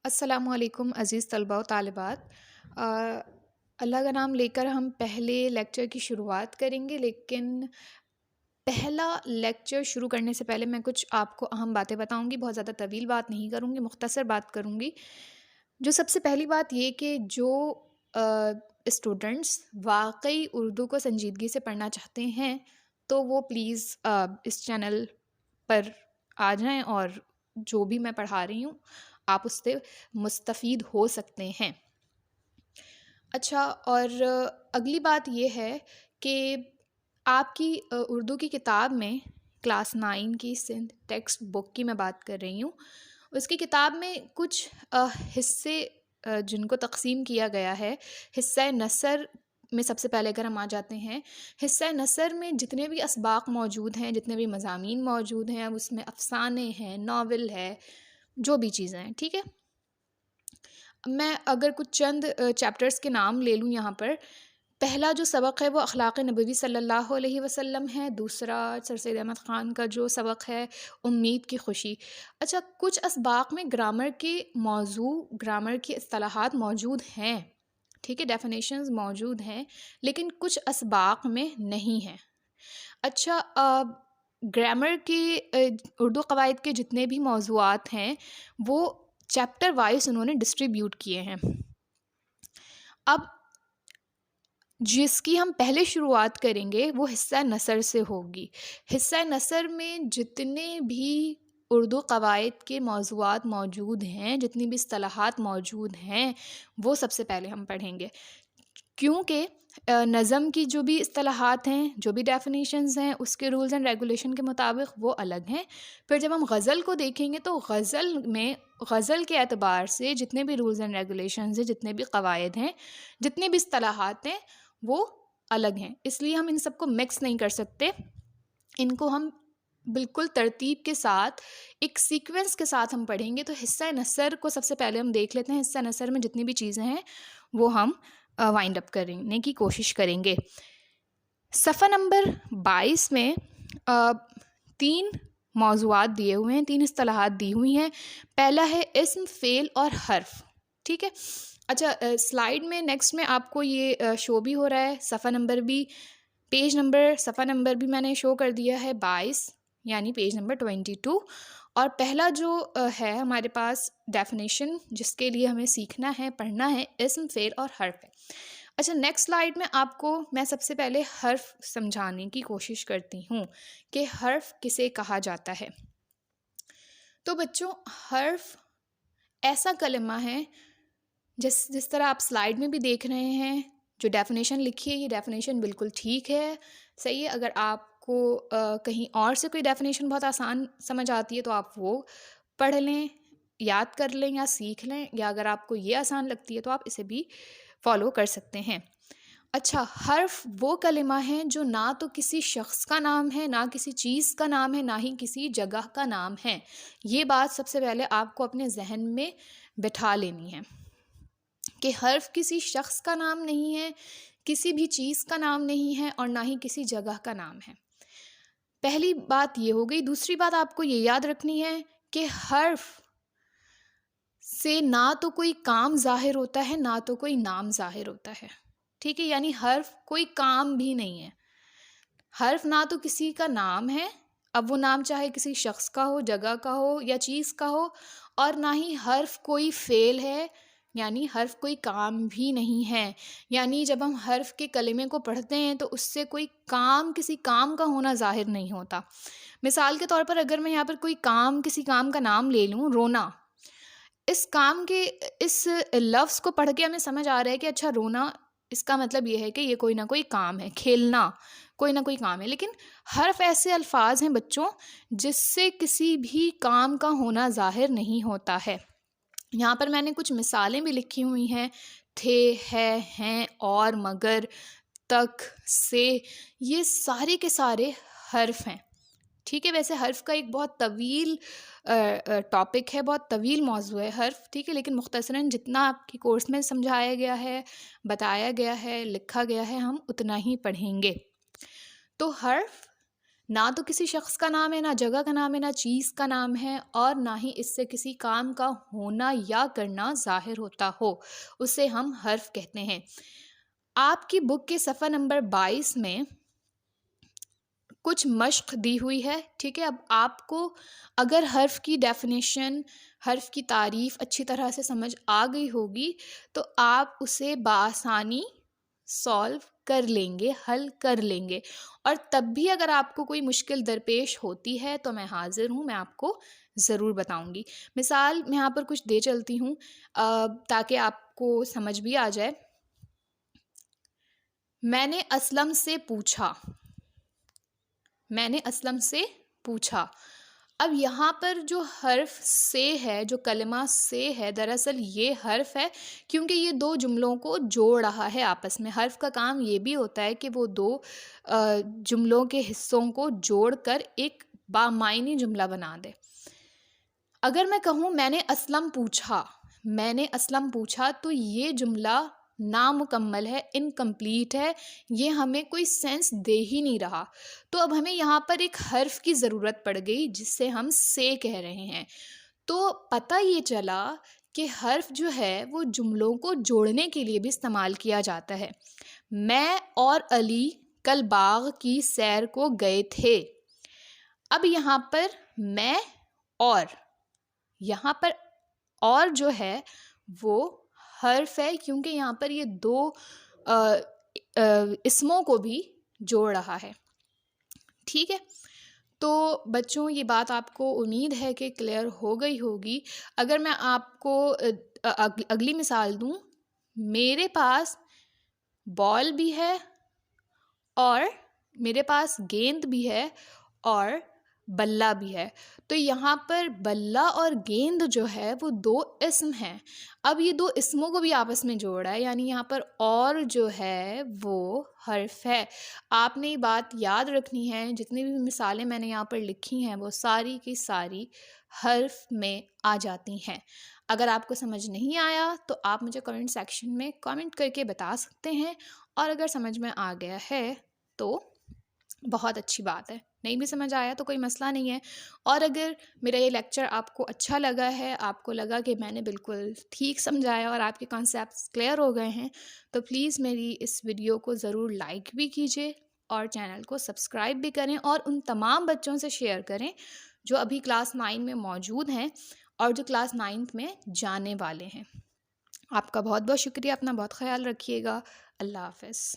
السلام علیکم عزیز طلباء و طالبات۔ اللہ کا نام لے کر ہم پہلے لیکچر کی شروعات کریں گے، لیکن پہلا لیکچر شروع کرنے سے پہلے میں کچھ آپ کو اہم باتیں بتاؤں گی۔ بہت زیادہ طویل بات نہیں کروں گی، مختصر بات کروں گی۔ جو سب سے پہلی بات یہ کہ جو اسٹوڈنٹس واقعی اردو کو سنجیدگی سے پڑھنا چاہتے ہیں تو وہ پلیز اس چینل پر آ جائیں، اور جو بھی میں پڑھا رہی ہوں آپ اس سے مستفید ہو سکتے ہیں۔ اچھا، اور اگلی بات یہ ہے کہ آپ کی اردو کی کتاب میں کلاس 9 کی سندھ ٹیکسٹ بک کی میں بات کر رہی ہوں، اس کی کتاب میں کچھ حصے جن کو تقسیم کیا گیا ہے۔ حصہ نثر میں سب سے پہلے اگر ہم آ جاتے ہیں، حصہ نثر میں جتنے بھی اسباق موجود ہیں، جتنے بھی مضامین موجود ہیں، اس میں افسانے ہیں، ناول ہے، جو بھی چیزیں ہیں، ٹھیک ہے۔ میں اگر کچھ چند چیپٹرز کے نام لے لوں یہاں پر، پہلا جو سبق ہے وہ اخلاق نبوی صلی اللہ علیہ وسلم ہے۔ دوسرا سر سید احمد خان کا جو سبق ہے امید کی خوشی۔ اچھا، کچھ اسباق میں گرامر کے موضوع، گرامر کی اصطلاحات موجود ہیں، ٹھیک ہے، ڈیفینیشنز موجود ہیں، لیکن کچھ اسباق میں نہیں ہیں۔ اچھا، گرامر کے اردو قواعد کے جتنے بھی موضوعات ہیں وہ چیپٹر وائز انہوں نے ڈسٹریبیوٹ کیے ہیں۔ اب جس کی ہم پہلے شروعات کریں گے وہ حصہ نثر سے ہوگی۔ حصہ نثر میں جتنے بھی اردو قواعد کے موضوعات موجود ہیں، جتنی بھی اصطلاحات موجود ہیں، وہ سب سے پہلے ہم پڑھیں گے، کیونکہ نظم کی جو بھی اصطلاحات ہیں، جو بھی ڈیفینیشنز ہیں، اس کے رولز اینڈ ریگولیشن کے مطابق وہ الگ ہیں۔ پھر جب ہم غزل کو دیکھیں گے تو غزل میں، غزل کے اعتبار سے جتنے بھی رولز اینڈ ریگولیشنز ہیں، جتنے بھی قواعد ہیں، جتنے بھی اصطلاحات ہیں، وہ الگ ہیں، اس لیے ہم ان سب کو مکس نہیں کر سکتے۔ ان کو ہم بالکل ترتیب کے ساتھ، ایک سیکوینس کے ساتھ ہم پڑھیں گے۔ تو حصہ نثر کو سب سے پہلے ہم دیکھ لیتے ہیں۔ حصہ نثر میں جتنی بھی چیزیں ہیں وہ ہم وائنڈ اپ کرنے کی کوشش کریں گے۔ صفحہ نمبر 22 میں 3 موضوعات دیے ہوئے ہیں، 3 اصطلاحات دی ہوئی ہیں۔ پہلا ہے اسم، فعل اور حرف، ٹھیک ہے۔ اچھا، سلائیڈ میں نیکسٹ میں آپ کو یہ شو بھی ہو رہا ہے، صفحہ نمبر بھی، صفحہ نمبر بھی میں نے شو کر دیا ہے 22، یعنی پیج نمبر 22۔ اور پہلا جو ہے ہمارے پاس ڈیفینیشن، جس کے لیے ہمیں سیکھنا ہے، پڑھنا ہے، اسم، فعل اور حرف ہے۔ اچھا، نیکسٹ سلائیڈ میں آپ کو میں سب سے پہلے حرف سمجھانے کی کوشش کرتی ہوں کہ حرف کسے کہا جاتا ہے۔ تو بچوں، حرف ایسا کلمہ ہے، جس طرح آپ سلائیڈ میں بھی دیکھ رہے ہیں، جو ڈیفینیشن لکھی ہے، یہ ڈیفینیشن بالکل ٹھیک ہے، صحیح ہے۔ اگر آپ کو کہیں اور سے کوئی ڈیفینیشن بہت آسان سمجھ آتی ہے تو آپ وہ پڑھ لیں، یاد کر لیں یا سیکھ لیں، یا اگر آپ کو یہ آسان لگتی ہے تو آپ اسے بھی فالو کر سکتے ہیں۔ اچھا، حرف وہ کلمہ ہے جو نہ تو کسی شخص کا نام ہے، نہ کسی چیز کا نام ہے، نہ ہی کسی جگہ کا نام ہے۔ یہ بات سب سے پہلے آپ کو اپنے ذہن میں بٹھا لینی ہے کہ حرف کسی شخص کا نام نہیں ہے، کسی بھی چیز کا نام نہیں ہے، اور نہ ہی کسی جگہ کا نام ہے۔ پہلی بات یہ ہو گئی۔ دوسری بات آپ کو یہ یاد رکھنی ہے کہ حرف سے نہ تو کوئی کام ظاہر ہوتا ہے، نہ تو کوئی نام ظاہر ہوتا ہے، ٹھیک ہے۔ یعنی حرف کوئی کام بھی نہیں ہے۔ حرف نہ تو کسی کا نام ہے، اب وہ نام چاہے کسی شخص کا ہو، جگہ کا ہو یا چیز کا ہو، اور نہ ہی حرف کوئی فعل ہے، یعنی حرف کوئی کام بھی نہیں ہے۔ یعنی جب ہم حرف کے کلمے کو پڑھتے ہیں تو اس سے کوئی کام، کسی کام کا ہونا ظاہر نہیں ہوتا۔ مثال کے طور پر اگر میں یہاں پر کوئی کام، کسی کام کا نام لے لوں، رونا، اس کام کے، اس لفظ کو پڑھ کے ہمیں سمجھ آ رہا ہے کہ اچھا رونا، اس کا مطلب یہ ہے کہ یہ کوئی نہ کوئی کام ہے، کھیلنا کوئی نہ کوئی کام ہے۔ لیکن حرف ایسے الفاظ ہیں بچوں جس سے کسی بھی کام کا ہونا ظاہر نہیں ہوتا ہے۔ یہاں پر میں نے کچھ مثالیں بھی لکھی ہوئی ہیں، تھے، ہے، ہیں، اور، مگر، تک، سے، یہ سارے کے سارے حرف ہیں، ٹھیک ہے۔ ویسے حرف کا ایک بہت طویل ٹاپک ہے، بہت طویل موضوع ہے حرف، ٹھیک ہے، لیکن مختصراً جتنا آپ کی کورس میں سمجھایا گیا ہے، بتایا گیا ہے، لکھا گیا ہے، ہم اتنا ہی پڑھیں گے۔ تو حرف نہ تو کسی شخص کا نام ہے، نہ جگہ کا نام ہے، نہ چیز کا نام ہے، اور نہ ہی اس سے کسی کام کا ہونا یا کرنا ظاہر ہوتا ہو، اسے ہم حرف کہتے ہیں۔ آپ کی بک کے صفحہ نمبر 22 میں کچھ مشق دی ہوئی ہے، ٹھیک ہے۔ اب آپ کو اگر حرف کی ڈیفینیشن، حرف کی تعریف اچھی طرح سے سمجھ آ گئی ہوگی تو آپ اسے بآسانی سولو کر لیں گے، حل کر لیں گے، اور تب بھی اگر آپ کو کوئی مشکل درپیش ہوتی ہے تو میں حاضر ہوں، میں آپ کو ضرور بتاؤں گی۔ مثال میں یہاں پر کچھ دے چلتی ہوں تاکہ آپ کو سمجھ بھی آ جائے۔ میں نے اسلم سے پوچھا، میں نے اسلم سے پوچھا۔ اب یہاں پر جو حرف سے ہے، جو کلمہ سے ہے، دراصل یہ حرف ہے کیونکہ یہ دو جملوں کو جوڑ رہا ہے آپس میں۔ حرف کا کام یہ بھی ہوتا ہے کہ وہ دو جملوں کے حصوں کو جوڑ کر ایک بامعنی جملہ بنا دے۔ اگر میں کہوں میں نے اسلم پوچھا، میں نے اسلم پوچھا، تو یہ جملہ نامکمل ہے، انکمپلیٹ ہے، یہ ہمیں کوئی سینس دے ہی نہیں رہا۔ تو اب ہمیں یہاں پر ایک حرف کی ضرورت پڑ گئی جس سے ہم سے کہہ رہے ہیں۔ تو پتہ یہ چلا کہ حرف جو ہے وہ جملوں کو جوڑنے کے لیے بھی استعمال کیا جاتا ہے۔ میں اور علی کل باغ کی سیر کو گئے تھے۔ اب یہاں پر میں اور، یہاں پر اور جو ہے وہ حرف ہے کیونکہ یہاں پر یہ دو اسموں کو بھی جوڑ رہا ہے، ٹھیک ہے۔ تو بچوں یہ بات آپ کو امید ہے کہ کلیئر ہو گئی ہوگی۔ اگر میں آپ کو اگلی مثال دوں، میرے پاس بال بھی ہے اور میرے پاس گیند بھی ہے اور بلہ بھی ہے، تو یہاں پر بلہ اور گیند جو ہے وہ دو اسم ہیں۔ اب یہ دو اسموں کو بھی آپس میں جوڑا ہے، یعنی یہاں پر اور جو ہے وہ حرف ہے۔ آپ نے یہ بات یاد رکھنی ہے، جتنی بھی مثالیں میں نے یہاں پر لکھی ہیں وہ ساری کی ساری حرف میں آ جاتی ہیں۔ اگر آپ کو سمجھ نہیں آیا تو آپ مجھے کمنٹ سیکشن میں کمنٹ کر کے بتا سکتے ہیں، اور اگر سمجھ میں آ گیا ہے تو بہت اچھی بات ہے، نہیں بھی سمجھ آیا تو کوئی مسئلہ نہیں ہے۔ اور اگر میرا یہ لیکچر آپ کو اچھا لگا ہے، آپ کو لگا کہ میں نے بالکل ٹھیک سمجھایا اور آپ کے کانسیپٹس کلیئر ہو گئے ہیں، تو پلیز میری اس ویڈیو کو ضرور لائک بھی کیجیے اور چینل کو سبسکرائب بھی کریں، اور ان تمام بچوں سے شیئر کریں جو ابھی کلاس 9 میں موجود ہیں اور جو کلاس 9 میں جانے والے ہیں۔ آپ کا بہت بہت شکریہ، اپنا بہت خیال رکھیے گا۔ اللہ حافظ۔